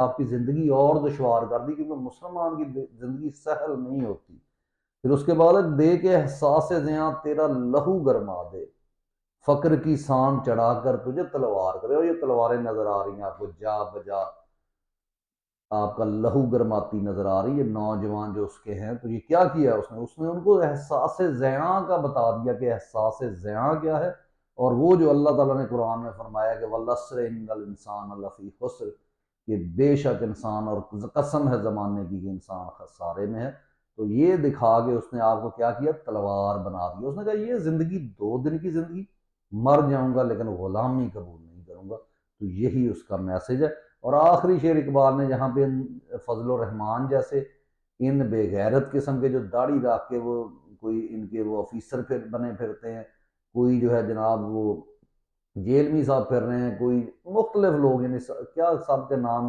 आपकी ज़िंदगी और दुश्वार कर दी, क्योंकि मुसलमान की ज़िंदगी सहल नहीं होती। फिर उसके बाद दे के एहसास ज़ियां तेरा लहू गरमा दे, फ़क्र की सान चढ़ाकर तुझे तलवार करे। और ये तलवारें नजर आ रही हैं आपको, जा बजा आपका लहू गरमाती नजर आ रही है। नौजवान जो उसके हैं, तो ये क्या किया उसने? उसने उनको एहसास ज़ियां का बता दिया कि एहसास ज़ियां क्या है। और वो जो अल्लाह ताला ने कुरान में फरमाया कि वल्लस्र इन्नल इंसान लफी खुस्र, कि बेशक इंसान, और कसम है ज़माने की कि इंसान खसारे में है। तो ये दिखा के उसने आपको क्या किया? तलवार बना दी। उसने कहा ये ज़िंदगी 2 दिन की ज़िंदगी, मर जाऊंगा लेकिन गुलामी कबूल नहीं करूंगा। तो यही उसका मैसेज है। और आखिरी शेर इकबाल ने जहाँ पे फजल रहमान जैसे इन बेगैरत किस्म के जो दाढ़ी रख के वो कोई इनके वो ऑफिसर फिर बने फिरते हैं, कोई जो है जनाब वो जेल में साहब फिर रहे हैं, कोई मुख्तलिफ लोग, यानी क्या सब के नाम